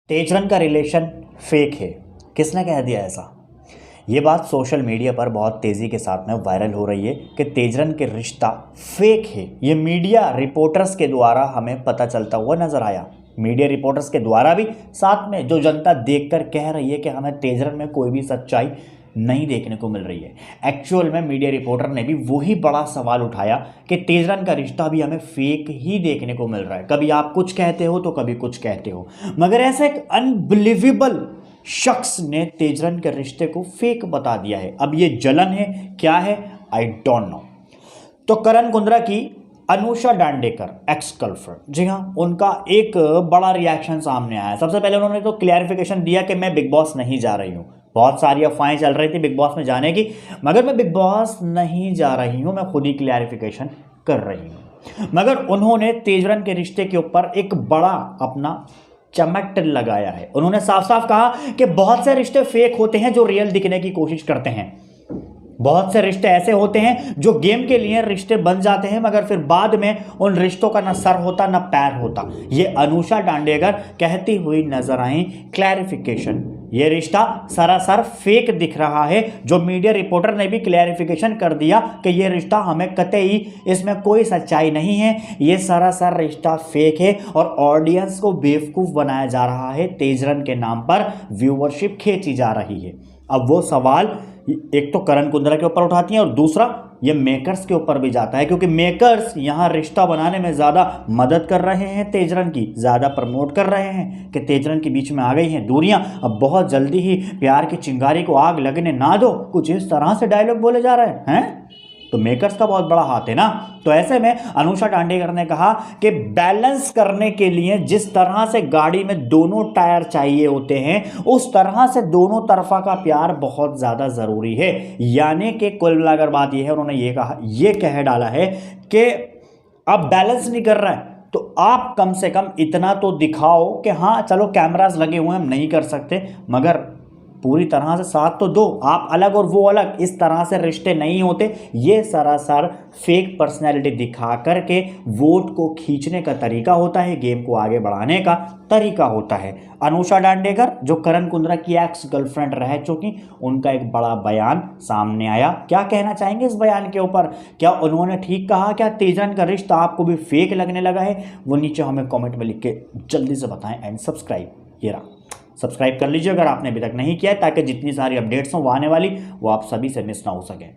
तेजरन का relation fake है। किसने कह दिया ऐसा? ये बात सोशल मीडिया पर बहुत तेज़ी के साथ में वायरल हो रही है कि तेजरन के रिश्ता फेक है। ये मीडिया रिपोर्टर्स के द्वारा हमें पता चलता हुआ नजर आया। मीडिया रिपोर्टर्स के द्वारा भी, साथ में जो जनता देखकर कह रही है कि हमें तेजरन में कोई भी सच्चाई नहीं देखने को मिल रही है। एक्चुअल में मीडिया रिपोर्टर ने भी वही बड़ा सवाल उठाया कि तेजरन का रिश्ता भी हमें फेक ही देखने को मिल रहा है। कभी आप कुछ कहते हो तो कभी कुछ कहते हो, मगर ऐसा एक अनबिलीवेबल शख्स ने तेजरन के रिश्ते को फेक बता दिया है। अब ये जलन है, क्या है, आई डोंट नो। तो करण कुंद्रा की अनुषा डांडेकर एक्स गर्लफ्रेंड, जी हाँ, उनका एक बड़ा रिएक्शन सामने आया। सबसे पहले उन्होंने तो क्लैरिफिकेशन दिया कि मैं बिग बॉस नहीं जा रही हूँ। बहुत सारी अफवाहें चल रही थी बिग बॉस में जाने की, मगर मैं बिग बॉस नहीं जा रही हूँ, मैं खुद ही क्लैरिफिकेशन कर रही हूँ। मगर उन्होंने तेजरन के रिश्ते के ऊपर एक बड़ा अपना चमट लगाया है। उन्होंने साफ साफ कहा कि बहुत से रिश्ते फेक होते हैं जो रियल दिखने की कोशिश करते हैं। बहुत से रिश्ते ऐसे होते हैं जो गेम के लिए रिश्ते बन जाते हैं, मगर फिर बाद में उन रिश्तों का ना सर होता ना पैर होता। ये अनुषा डांडेकर कहती हुई नजर आई क्लैरिफिकेशन। ये रिश्ता सरासर फेक दिख रहा है। जो मीडिया रिपोर्टर ने भी क्लैरिफिकेशन कर दिया कि ये रिश्ता हमें कतई, इसमें कोई सच्चाई नहीं है, ये सरासर रिश्ता फेक है और ऑडियंस को बेवकूफ़ बनाया जा रहा है। तेजरन के नाम पर व्यूवरशिप खींची जा रही है। अब वो सवाल एक तो करण कुंद्रा के ऊपर उठाती हैं और दूसरा ये मेकर्स के ऊपर भी जाता है, क्योंकि मेकर्स यहाँ रिश्ता बनाने में ज़्यादा मदद कर रहे हैं, तेजरन की ज़्यादा प्रमोट कर रहे हैं कि तेजरन के बीच में आ गई हैं दूरियां, अब बहुत जल्दी ही प्यार की चिंगारी को आग लगने ना दो, कुछ इस तरह से डायलॉग बोले जा रहे हैं। तो मेकर्स का बहुत बड़ा हाथ है ना। तो ऐसे में अनुषा डांडेकर ने कहा कि बैलेंस करने के लिए जिस तरह से गाड़ी में दोनों टायर चाहिए होते हैं, उस तरह से दोनों तरफा का प्यार बहुत ज़्यादा ज़रूरी है। यानी कि कुल मिलाकर बात यह है, उन्होंने ये कहा, ये कह डाला है कि अब बैलेंस नहीं कर रहा है तो आप कम से कम इतना तो दिखाओ कि हाँ चलो कैमरास लगे हुए हैं, हम नहीं कर सकते, मगर पूरी तरह से साथ तो दो। आप अलग और वो अलग, इस तरह से रिश्ते नहीं होते। ये सरासर फेक पर्सनैलिटी दिखा करके वोट को खींचने का तरीका होता है, गेम को आगे बढ़ाने का तरीका होता है। अनुषा डांडेकर जो करण कुंद्रा की एक्स गर्लफ्रेंड रह चुकी, उनका एक बड़ा बयान सामने आया। क्या कहना चाहेंगे इस बयान के ऊपर? क्या उन्होंने ठीक कहा? क्या तेजरन का रिश्ता आपको भी फेक लगने लगा है? वो नीचे हमें कॉमेंट में लिख के जल्दी से बताएं। एंड सब्सक्राइब, ये रहा, सब्सक्राइब कर लीजिए अगर आपने अभी तक नहीं किया है, ताकि जितनी सारी अपडेट्स हों वो आने वाली, वो आप सभी से मिस ना हो सकें।